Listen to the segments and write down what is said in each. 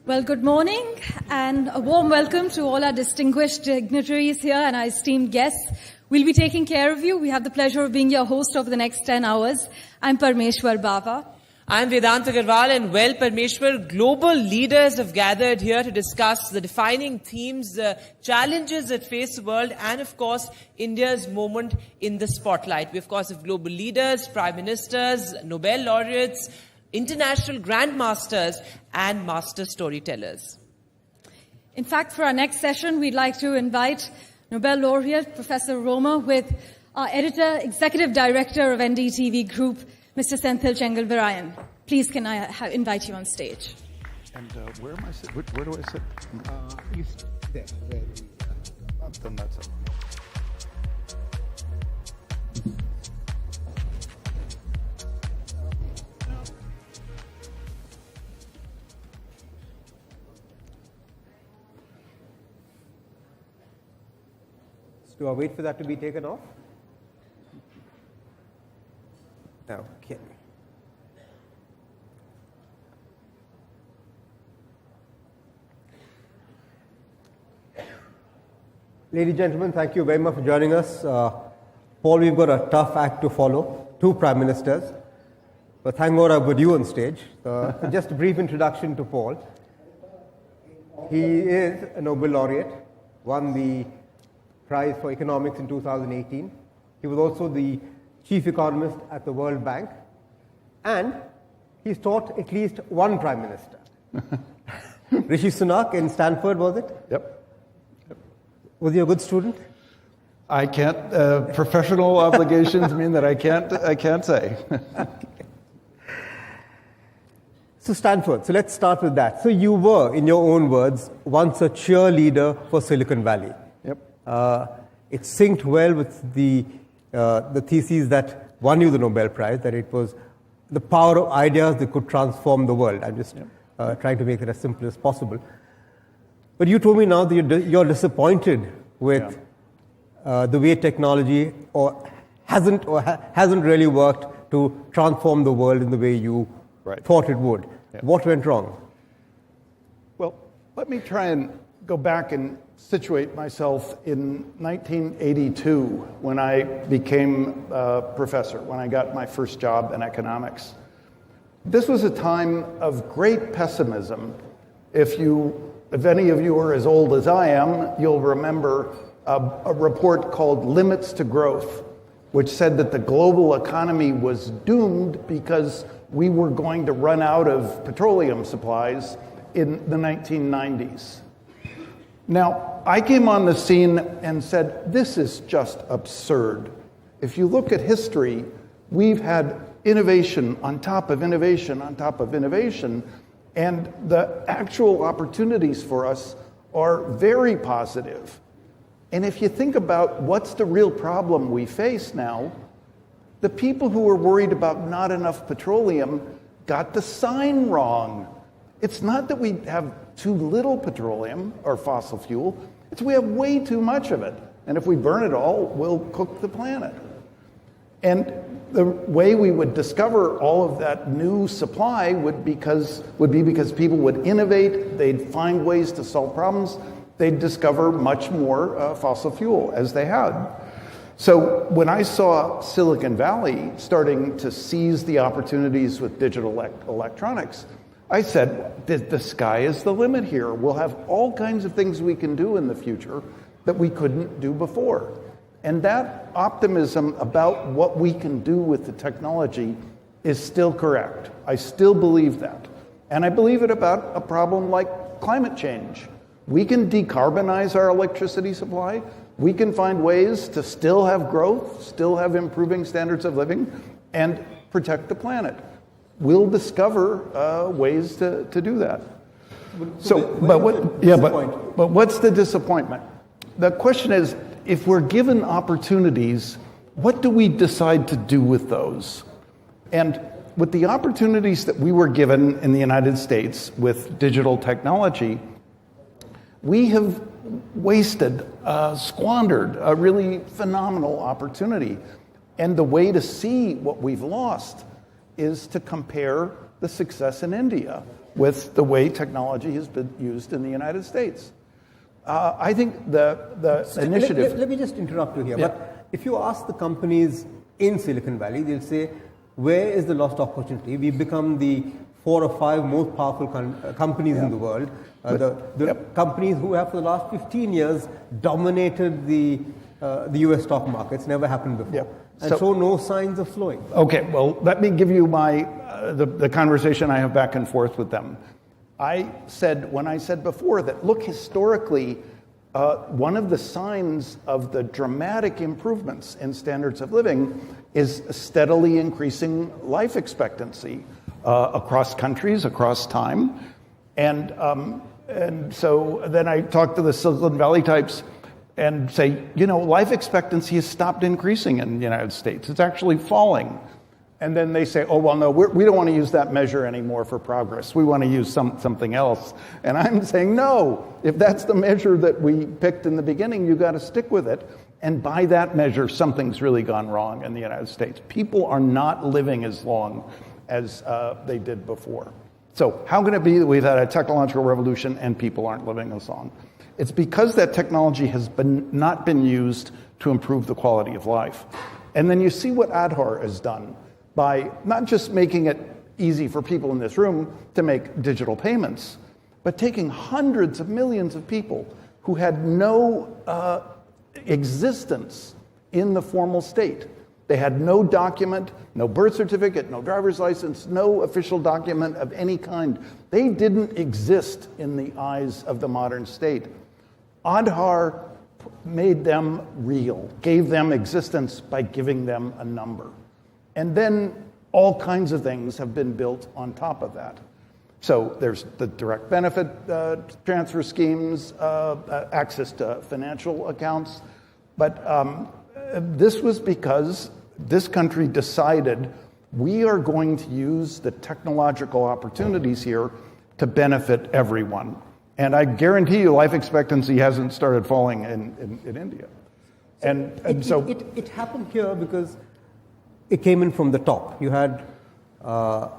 Well, good morning and a warm welcome to all our distinguished dignitaries here and our esteemed guests. We'll be taking care of you. We have the pleasure of being your host over the next 10 hours. I'm Parmeshwar Bava. I'm Vedant Agarwal, and well, Parmeshwar, global leaders have gathered here to discuss the defining themes, the challenges that face the world, and of course, India's moment in the spotlight. We, of course, have global leaders, prime ministers, Nobel laureates, international grandmasters, and master storytellers. In fact, for our next session, we'd like to invite Nobel laureate Professor Roma with our editor, executive director of NDTV Group, Mr. Senthil Chengalvarayan. Please, can I invite you on stage? And where am I sitting? Where do I sit? You there. Then that's it. Do I wait for that to be taken off? Okay. Ladies and gentlemen, thank you very much for joining us. Paul, we've got a tough act to follow, two prime ministers. But thank God I've got you on stage. Just a brief introduction to Paul. He is a Nobel laureate, won the Prize for Economics in 2018. He was also the chief economist at the World Bank, and he's taught at least one prime minister. Rishi Sunak in Stanford, was it? Yep. Was he a good student? I can't. Professional obligations mean that I can't say. So Stanford. So let's start with that. So you were, in your own words, once a cheerleader for Silicon Valley. Yep. It synced well with the thesis that won you the Nobel Prize, that it was the power of ideas that could transform the world. I'm just trying to make it as simple as possible. But you told me now that you're disappointed with the way technology hasn't really worked to transform the world in the way you thought it would. Yeah. What went wrong? Well, let me try and go back and situate myself in 1982 when I became a professor, when I got my first job in economics. This was a time of great pessimism. If any of you are as old as I am, you'll remember a report called Limits to Growth, which said that the global economy was doomed because we were going to run out of petroleum supplies in the 1990s. Now, I came on the scene and said, this is just absurd. If you look at history, we've had innovation on top of innovation on top of innovation, and the actual opportunities for us are very positive. And if you think about what's the real problem we face now, the people who were worried about not enough petroleum got the sign wrong. It's not that we have too little petroleum or fossil fuel, it's we have way too much of it. And if we burn it all, we'll cook the planet. And the way we would discover all of that new supply would be because people would innovate, they'd find ways to solve problems, they'd discover much more fossil fuel as they had. So when I saw Silicon Valley starting to seize the opportunities with digital electronics, I said, the sky is the limit here. We'll have all kinds of things we can do in the future that we couldn't do before. And that optimism about what we can do with the technology is still correct. I still believe that. And I believe it about a problem like climate change. We can decarbonize our electricity supply. We can find ways to still have growth, still have improving standards of living, and protect the planet. We'll discover ways to do that. But what's the disappointment? The question is, if we're given opportunities, what do we decide to do with those? And with the opportunities that we were given in the United States with digital technology, we have squandered a really phenomenal opportunity. And the way to see what we've lost is to compare the success in India with the way technology has been used in the United States. I think the initiative... Let me just interrupt you here. Yeah. But if you ask the companies in Silicon Valley, they'll say, where is the lost opportunity? We've become the 4 or 5 most powerful companies in the world. The companies who have for the last 15 years dominated the US stock markets, never happened before. And so no signs of slowing. Okay, well, let me give you my the conversation I have back and forth with them. When I said before that, look, historically, one of the signs of the dramatic improvements in standards of living is steadily increasing life expectancy across countries, across time. And so then I talk to the Silicon Valley types and say, life expectancy has stopped increasing in the United States. It's actually falling. And then they say, oh, well, no, we don't want to use that measure anymore for progress. We want to use something else. And I'm saying, no, if that's the measure that we picked in the beginning, you've got to stick with it. And by that measure, something's really gone wrong in the United States. People are not living as long as they did before. So how can it be that we've had a technological revolution and people aren't living as long? It's because that technology has not been used to improve the quality of life. And then you see what Aadhaar has done by not just making it easy for people in this room to make digital payments, but taking hundreds of millions of people who had no existence in the formal state. They had no document, no birth certificate, no driver's license, no official document of any kind. They didn't exist in the eyes of the modern state. Aadhaar made them real, gave them existence by giving them a number. And then all kinds of things have been built on top of that. So there's the direct benefit transfer schemes, access to financial accounts. But this was because this country decided we are going to use the technological opportunities here to benefit everyone. And I guarantee you life expectancy hasn't started falling in India. And so it happened here because it came in from the top. You had Prime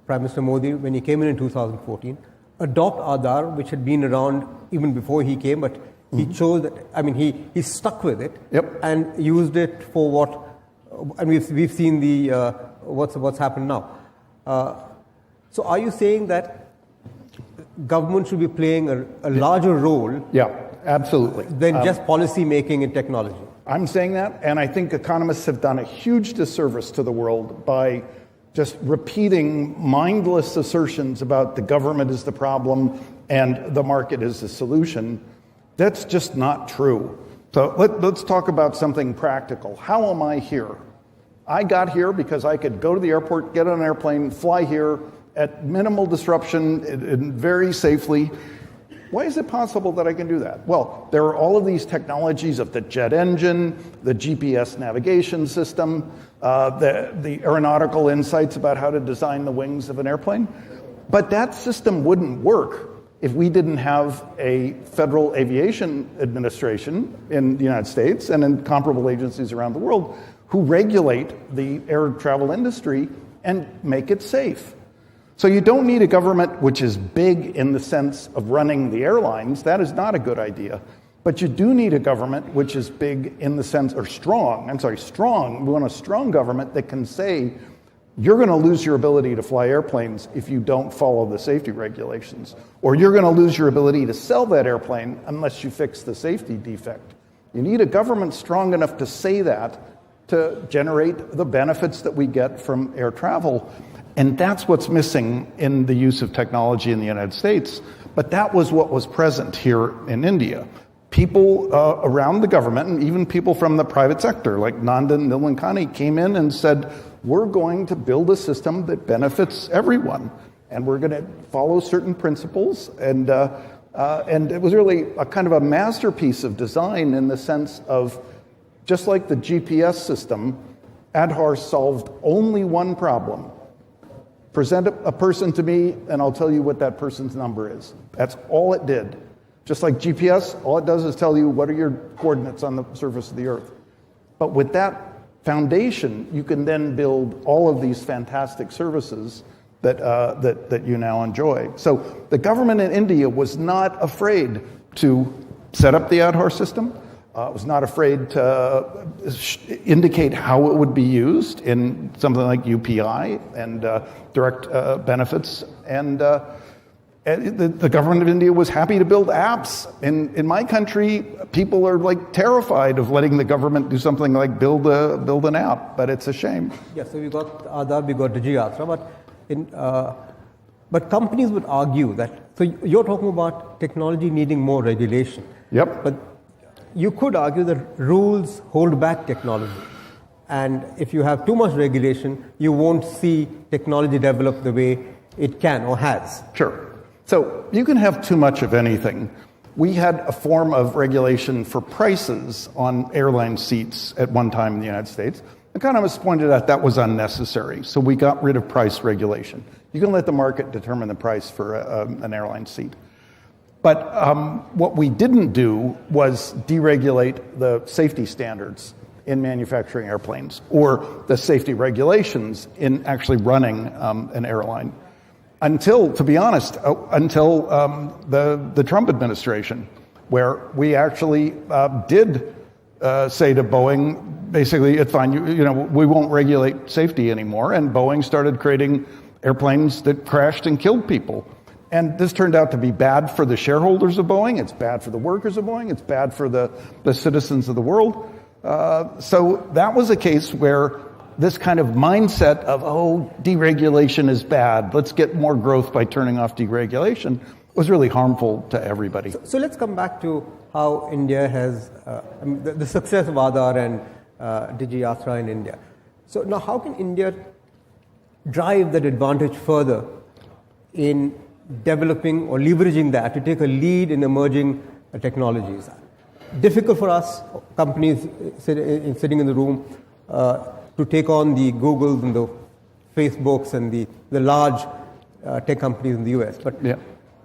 Minister Modi, when he came in 2014, adopt Aadhaar, which had been around even before he came, but he chose that. I mean, he stuck with it and used it for what, and we've seen the what's happened now. So, are you saying that government should be playing a larger role? Yeah, absolutely. Than just policy making and technology. I'm saying that, and I think economists have done a huge disservice to the world by just repeating mindless assertions about the government is the problem and the market is the solution. That's just not true. So let's talk about something practical. How am I here? I got here because I could go to the airport, get on an airplane, fly here at minimal disruption and very safely. Why is it possible that I can do that? Well, there are all of these technologies of the jet engine, the GPS navigation system, the aeronautical insights about how to design the wings of an airplane. But that system wouldn't work if we didn't have a Federal Aviation Administration in the United States and in comparable agencies around the world who regulate the air travel industry and make it safe. So you don't need a government which is big in the sense of running the airlines. That is not a good idea. But you do need a government which is big in the sense, or strong. Strong. We want a strong government that can say, you're going to lose your ability to fly airplanes if you don't follow the safety regulations. Or you're going to lose your ability to sell that airplane unless you fix the safety defect. You need a government strong enough to say that to generate the benefits that we get from air travel. And that's what's missing in the use of technology in the United States. But that was what was present here in India. People around the government, and even people from the private sector, like Nandan Nilekani, came in and said, we're going to build a system that benefits everyone. And we're going to follow certain principles. And it was really a kind of a masterpiece of design in the sense of, just like the GPS system, Aadhaar solved only one problem. Present a person to me, and I'll tell you what that person's number is. That's all it did. Just like GPS, all it does is tell you what are your coordinates on the surface of the Earth. But with that foundation, you can then build all of these fantastic services that you now enjoy. So the government in India was not afraid to set up the Aadhaar system, was not afraid to indicate how it would be used in something like UPI and direct benefits. And the government of India was happy to build apps. In my country, people are like terrified of letting the government do something like build an app, but it's a shame. Yeah, so we got Aadhaar, we got DigiYatra, but companies would argue that, so you're talking about technology needing more regulation. Yep. But you could argue that rules hold back technology. And if you have too much regulation, you won't see technology develop the way it can or has. Sure. So you can have too much of anything. We had a form of regulation for prices on airline seats at one time in the United States. Economists pointed out that was unnecessary, so we got rid of price regulation. You can let the market determine the price for an airline seat. But what we didn't do was deregulate the safety standards in manufacturing airplanes or the safety regulations in actually running an airline. Until, to be honest, until the Trump administration, where we actually did say to Boeing, basically, it's fine, we won't regulate safety anymore, and Boeing started creating airplanes that crashed and killed people. And this turned out to be bad for the shareholders of Boeing, it's bad for the workers of Boeing, it's bad for the citizens of the world. So that was a case where this kind of mindset of, deregulation is bad, let's get more growth by turning off deregulation, was really harmful to everybody. So let's come back to how India has, the success of Aadhaar and DigiYatra in India. So now how can India drive that advantage further in developing or leveraging that to take a lead in emerging technologies? Difficult for us, companies sitting in the room, to take on the Googles and the Facebooks and the large tech companies in the US. But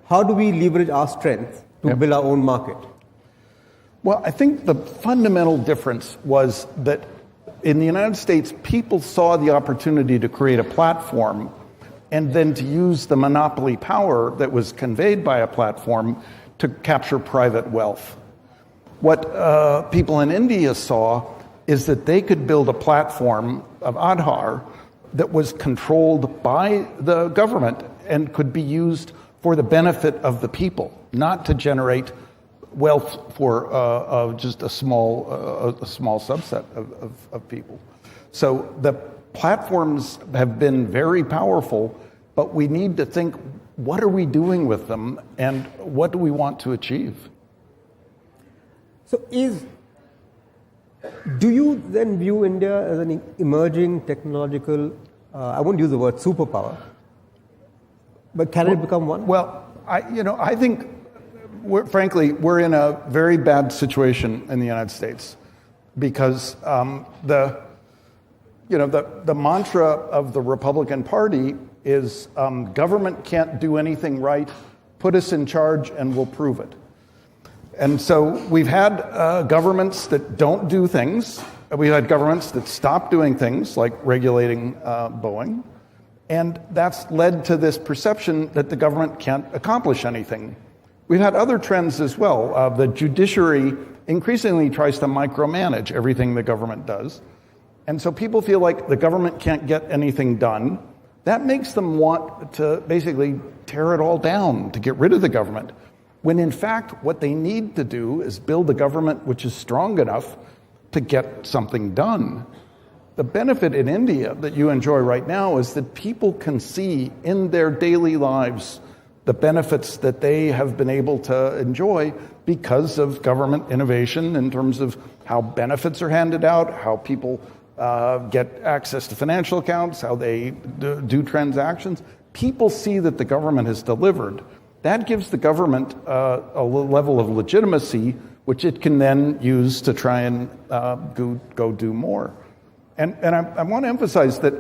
how do we leverage our strength to build our own market? Well, I think the fundamental difference was that in the United States, people saw the opportunity to create a platform and then to use the monopoly power that was conveyed by a platform to capture private wealth. What people in India saw is that they could build a platform of Aadhaar that was controlled by the government and could be used for the benefit of the people, not to generate wealth for just a small subset of people. So the platforms have been very powerful, but we need to think, what are we doing with them and what do we want to achieve? So do you then view India as an emerging technological, I won't use the word superpower, but can it become one? Well, I think, frankly, we're in a very bad situation in the United States because the mantra of the Republican Party is government can't do anything right, put us in charge and we'll prove it. And so we've had governments that don't do things. We've had governments that stop doing things like regulating Boeing. And that's led to this perception that the government can't accomplish anything. We've had other trends as well. The judiciary increasingly tries to micromanage everything the government does. And so people feel like the government can't get anything done. That makes them want to basically tear it all down, to get rid of the government. When in fact, what they need to do is build a government which is strong enough to get something done. The benefit in India that you enjoy right now is that people can see in their daily lives the benefits that they have been able to enjoy because of government innovation in terms of how benefits are handed out, how people get access to financial accounts, how they do transactions. People see that the government has delivered. That gives the government a level of legitimacy, which it can then use to try and go do more. And I want to emphasize that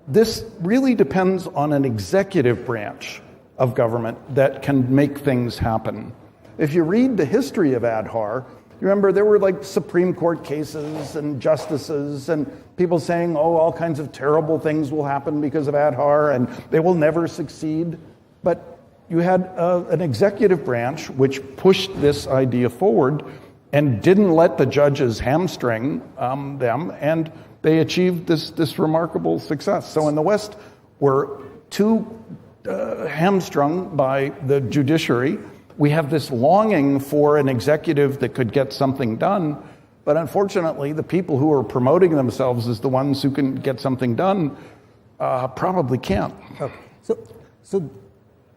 this really depends on an executive branch of government that can make things happen. If you read the history of Aadhaar, You remember there were like Supreme Court cases and justices and people saying, oh, all kinds of terrible things will happen because of Adhar and they will never succeed. But you had an executive branch which pushed this idea forward and didn't let the judges hamstring them, and they achieved this remarkable success. So in the West, we're too hamstrung by the judiciary. We have this longing for an executive that could get something done, but unfortunately, the people who are promoting themselves as the ones who can get something done probably can't. Okay. So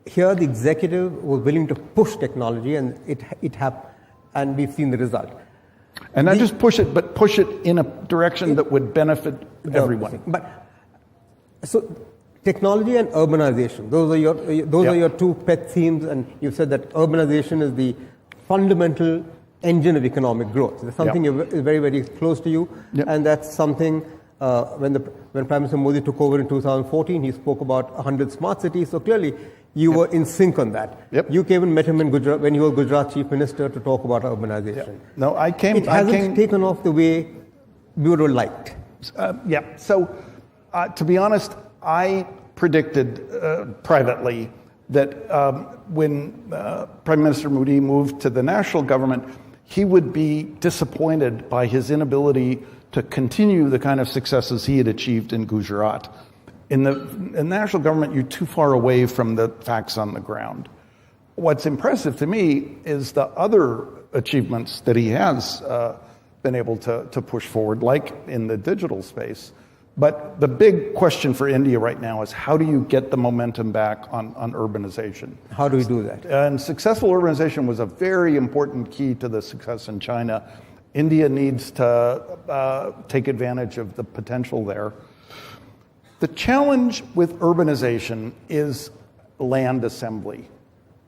here the executive was willing to push technology, and it happened, and we've seen the result. And not just push it, but push it in a direction that would benefit everyone. But so technology and urbanization, those are your two pet themes, and you've said that urbanization is the fundamental engine of economic growth. It's something is very, very close to you, and that's something when Prime Minister Modi took over in 2014, he spoke about 100 smart cities. So clearly, you were in sync on that. You came and met him in Gujarat when you were Gujarat Chief Minister to talk about urbanization. No, I came. It hasn't taken off the way we would have liked. So, to be honest, I predicted privately that when Prime Minister Modi moved to the national government, he would be disappointed by his inability to continue the kind of successes he had achieved in Gujarat. In the national government, you're too far away from the facts on the ground. What's impressive to me is the other achievements that he has been able to push forward, like in the digital space. But the big question for India right now is how do you get the momentum back on urbanization? How do we do that? And successful urbanization was a very important key to the success in China. India needs to take advantage of the potential there. The challenge with urbanization is land assembly.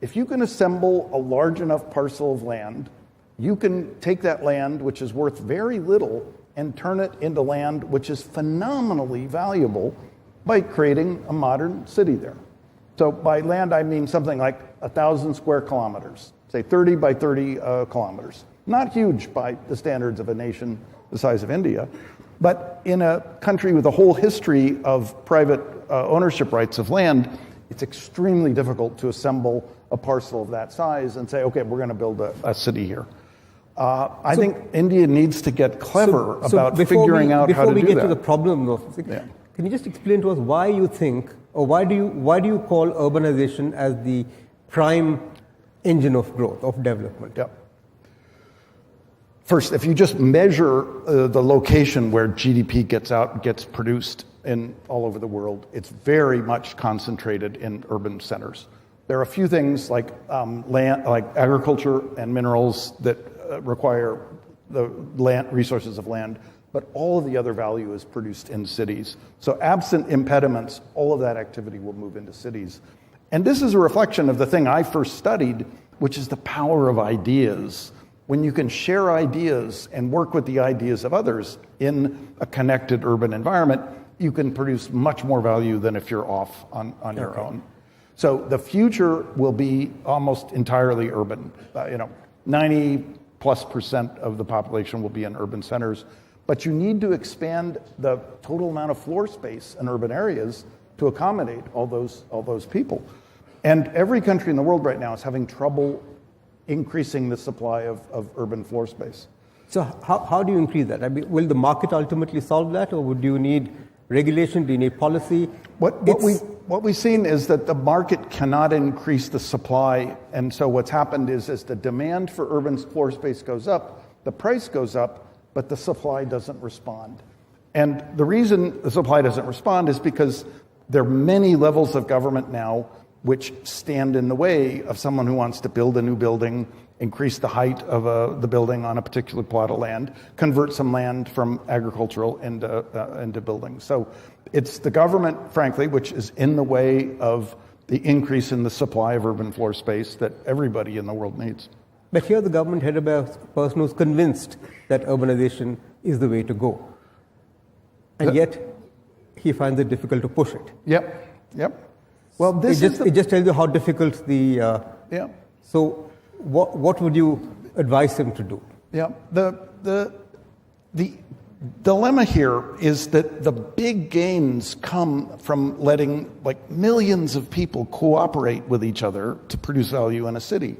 If you can assemble a large enough parcel of land, you can take that land, which is worth very little, and turn it into land which is phenomenally valuable by creating a modern city there. So by land, I mean something like 1,000 square kilometers, say 30 by 30 kilometers. Not huge by the standards of a nation the size of India, but in a country with a whole history of private ownership rights of land, it's extremely difficult to assemble a parcel of that size and say, okay, we're going to build a city here. I think India needs to get clever about figuring out how to do that. Before we get to the problem, can you just explain to us why you think, or why do you call urbanization as the prime engine of growth, of development? First, if you just measure the location where GDP gets produced in all over the world, it's very much concentrated in urban centers. There are a few things like land, like agriculture and minerals that require the land resources of land, but all of the other value is produced in cities. So absent impediments, all of that activity will move into cities. And this is a reflection of the thing I first studied, which is the power of ideas. When you can share ideas and work with the ideas of others in a connected urban environment, you can produce much more value than if you're off on your own. So the future will be almost entirely urban. 90+% of the population will be in urban centers, but you need to expand the total amount of floor space in urban areas to accommodate all those people. And every country in the world right now is having trouble increasing the supply of urban floor space. So how do you increase that? I mean, will the market ultimately solve that, or would you need regulation? Do you need policy? What we've seen is that the market cannot increase the supply, and so what's happened is as the demand for urban floor space goes up, the price goes up, but the supply doesn't respond. And the reason the supply doesn't respond is because there are many levels of government now which stand in the way of someone who wants to build a new building, increase the height of the building on a particular plot of land, convert some land from agricultural into buildings. So it's the government, frankly, which is in the way of the increase in the supply of urban floor space that everybody in the world needs. But here the government headed by a person who's convinced that urbanization is the way to go. And yet he finds it difficult to push it. Yep. Well, it just tells you how difficult the... So what would you advise him to do? Yeah, the dilemma here is that the big gains come from letting millions of people cooperate with each other to produce value in a city.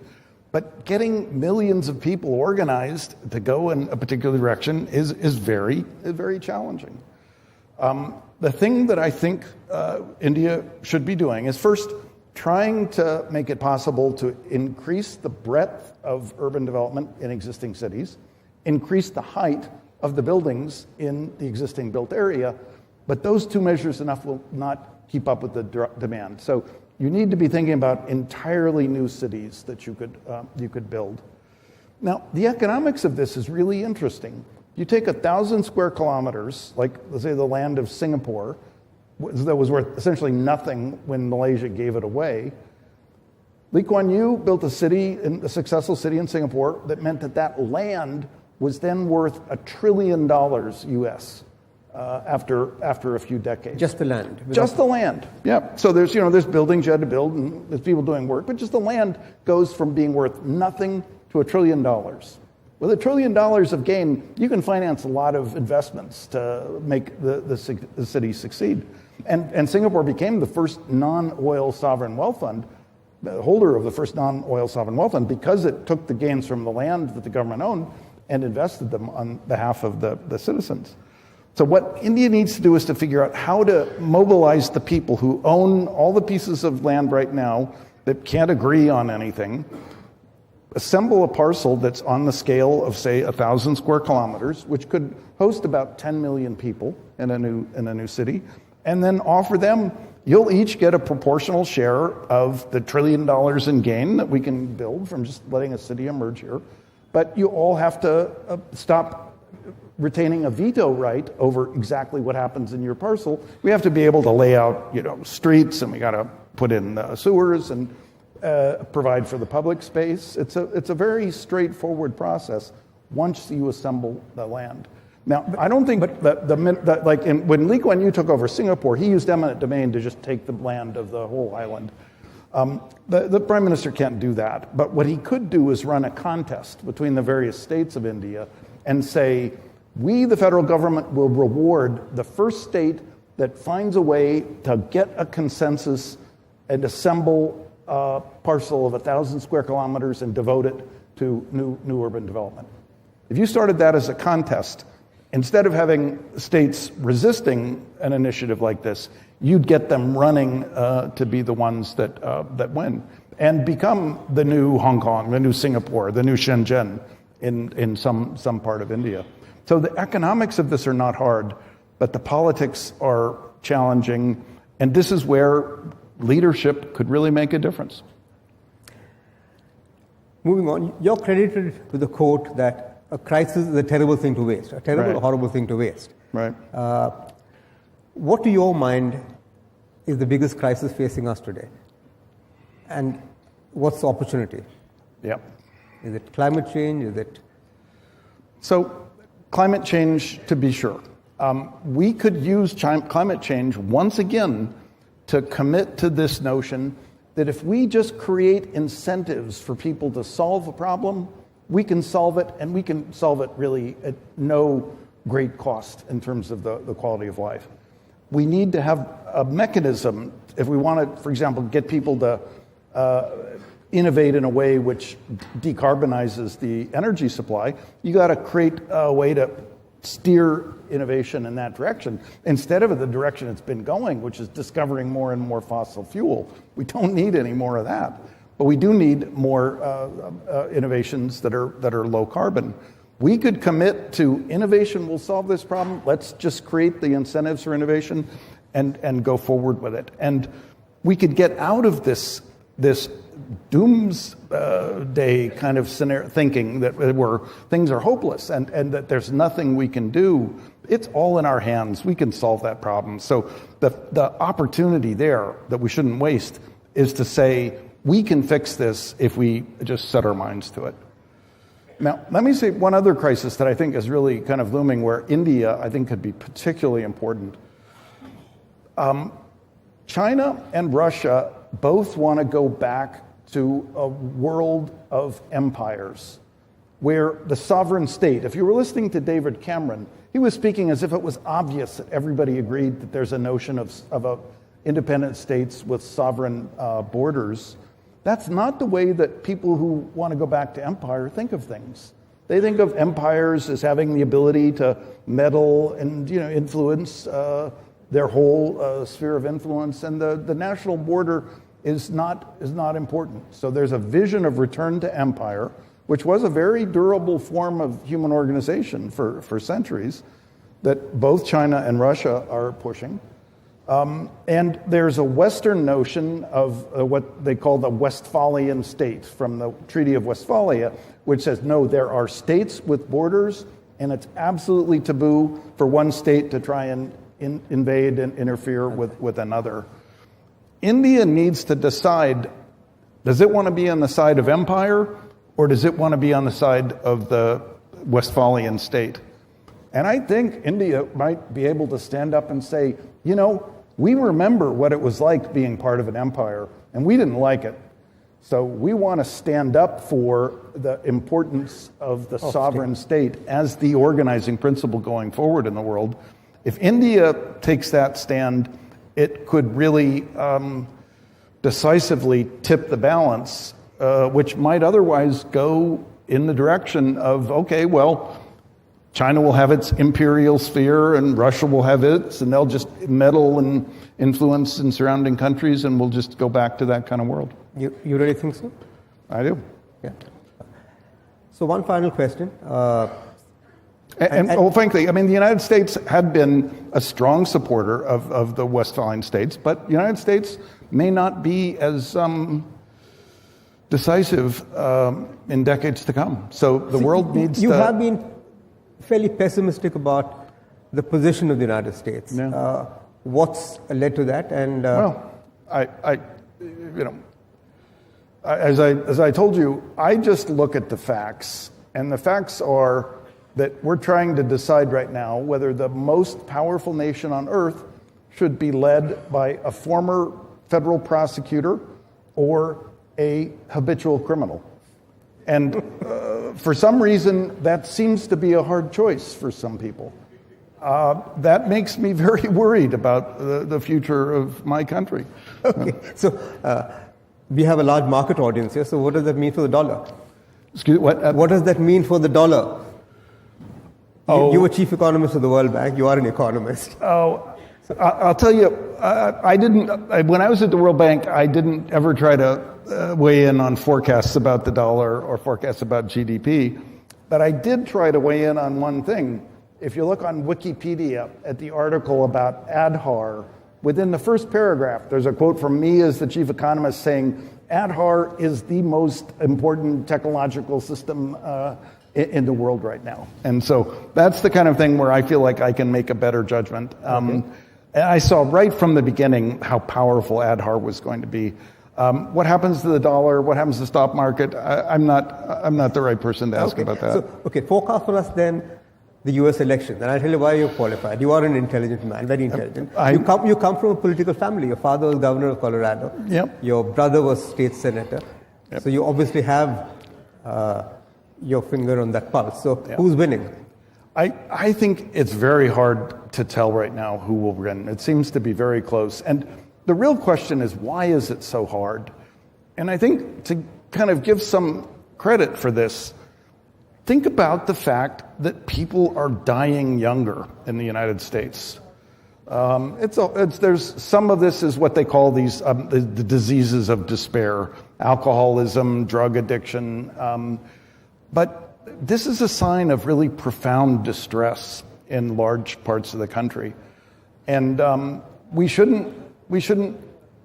But getting millions of people organized to go in a particular direction is very, very challenging. The thing that I think India should be doing is first trying to make it possible to increase the breadth of urban development in existing cities, increase the height of the buildings in the existing built area, but those two measures enough will not keep up with the demand. So you need to be thinking about entirely new cities that you could build. Now, the economics of this is really interesting. You take 1,000 square kilometers, like let's say the land of Singapore, that was worth essentially nothing when Malaysia gave it away. Lee Kuan Yew built a successful city in Singapore that meant that land was then worth $1 trillion US after a few decades. Just the land. Just the land. Yeah. So there's buildings you had to build, and there's people doing work, but just the land goes from being worth nothing to $1 trillion. With $1 trillion of gain, you can finance a lot of investments to make the city succeed. And Singapore became the first non-oil sovereign wealth fund, the holder of the first non-oil sovereign wealth fund, because it took the gains from the land that the government owned and invested them on behalf of the citizens. So what India needs to do is to figure out how to mobilize the people who own all the pieces of land right now that can't agree on anything, assemble a parcel that's on the scale of, say, 1,000 square kilometers, which could host about 10 million people in a new city, and then offer them, you'll each get a proportional share of the $1 trillion in gain that we can build from just letting a city emerge here. But you all have to stop retaining a veto right over exactly what happens in your parcel. We have to be able to lay out, streets, and we got to put in sewers and provide for the public space. It's a very straightforward process once you assemble the land. Now, I don't think when Lee Kuan Yew took over Singapore, he used eminent domain to just take the land of the whole island. The prime minister can't do that, but what he could do is run a contest between the various states of India and say, we, the federal government, will reward the first state that finds a way to get a consensus and assemble a parcel of 1,000 square kilometers and devote it to new urban development. If you started that as a contest, instead of having states resisting an initiative like this, you'd get them running to be the ones that win and become the new Hong Kong, the new Singapore, the new Shenzhen in some part of India. So the economics of this are not hard, but the politics are challenging, and this is where leadership could really make a difference. Moving on, you're credited with the quote that a crisis is a terrible thing to waste, a terrible, Right. horrible thing to waste. Right. What, to your mind, is the biggest crisis facing us today? And what's the opportunity? Yeah. Is it climate change? Is it... So climate change, to be sure. We could use climate change once again to commit to this notion that if we just create incentives for people to solve a problem, we can solve it, and we can solve it really at no great cost in terms of the quality of life. We need to have a mechanism if we want to, for example, get people to innovate in a way which decarbonizes the energy supply. You got to create a way to steer innovation in that direction instead of the direction it's been going, which is discovering more and more fossil fuel. We don't need any more of that. But we do need more innovations that are low carbon. We could commit to innovation will solve this problem. Let's just create the incentives for innovation and go forward with it. And we could get out of this doomsday kind of scenario thinking that where things are hopeless and that there's nothing we can do. It's all in our hands. We can solve that problem. So the opportunity there that we shouldn't waste is to say, we can fix this if we just set our minds to it. Now, let me say one other crisis that I think is really kind of looming where India, I think, could be particularly important. China and Russia both want to go back to a world of empires. where the sovereign state, if you were listening to David Cameron, he was speaking as if it was obvious that everybody agreed that there's a notion of independent states with sovereign borders. That's not the way that people who want to go back to empire think of things. They think of empires as having the ability to meddle and influence their whole sphere of influence, and the national border is not important. So there's a vision of return to empire, which was a very durable form of human organization for centuries, that both China and Russia are pushing. And there's a Western notion of what they call the Westphalian state from the Treaty of Westphalia, which says, no, there are states with borders, and it's absolutely taboo for one state to try and invade and interfere with another. India needs to decide, does it want to be on the side of empire, or does it want to be on the side of the Westphalian state? And I think India might be able to stand up and say, we remember what it was like being part of an empire, and we didn't like it. So we want to stand up for the importance of the sovereign state as the organizing principle going forward in the world. If India takes that stand, it could really decisively tip the balance, which might otherwise go in the direction of, okay, well, China will have its imperial sphere and Russia will have its, and they'll just meddle and influence in surrounding countries, and we'll just go back to that kind of world. You really think so? I do. Yeah. So one final question. Frankly, the United States had been a strong supporter of the Westphalian states, but the United States may not be as decisive in decades to come. So the world needs You have been fairly pessimistic about the position of the United States. Yeah. What's led to that? And as I told you, I just look at the facts, and the facts are that we're trying to decide right now whether the most powerful nation on earth should be led by a former federal prosecutor or a habitual criminal. And for some reason, that seems to be a hard choice for some people. That makes me very worried about the future of my country. Okay, so we have a large market audience here, so what does that mean for the dollar? Excuse me, what? What does that mean for the dollar? You were chief economist of the World Bank. You are an economist. I'll tell you, when I was at the World Bank, I didn't ever try to weigh in on forecasts about the dollar or forecasts about GDP, but I did try to weigh in on one thing. If you look on Wikipedia at the article about Aadhaar, within the first paragraph, there's a quote from me as the chief economist saying, Aadhaar is the most important technological system in the world right now. And so that's the kind of thing where I feel like I can make a better judgment. And I saw right from the beginning how powerful Aadhaar was going to be. What happens to the dollar? What happens to the stock market? I'm not the right person to ask about that. So, forecast for us then the U.S. election. And I'll tell you why you're qualified. You are an intelligent man, very intelligent. You come from a political family. Your father was governor of Colorado. Yep. Your brother was state senator. Yep. So you obviously have your finger on that pulse. So who's winning? I think it's very hard to tell right now who will win. It seems to be very close. And the real question is, why is it so hard? And I think to kind of give some credit for this, think about the fact that people are dying younger in the United States. There's some of this is what they call these the diseases of despair, alcoholism, drug addiction. But this is a sign of really profound distress in large parts of the country, and we shouldn't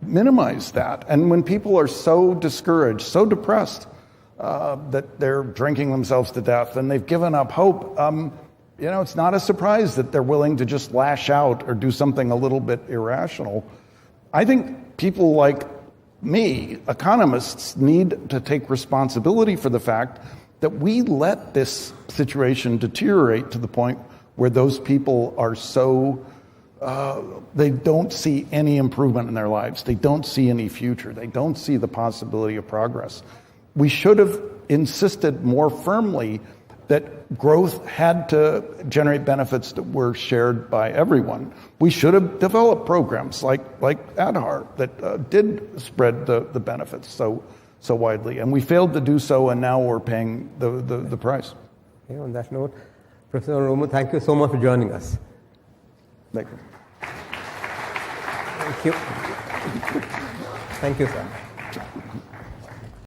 minimize that. And when people are so discouraged, so depressed, that they're drinking themselves to death and they've given up hope, it's not a surprise that they're willing to just lash out or do something a little bit irrational. I think people like me, economists, need to take responsibility for the fact that we let this situation deteriorate to the point where those people are so they don't see any improvement in their lives. They don't see any future. They don't see the possibility of progress. We should have insisted more firmly that growth had to generate benefits that were shared by everyone. We should have developed programs like Aadhaar that did spread the benefits so widely. And we failed to do so, and now we're paying the price. Okay, on that note, Professor Roma, thank you so much for joining us. Thank you. Thank you. Thank you, sir.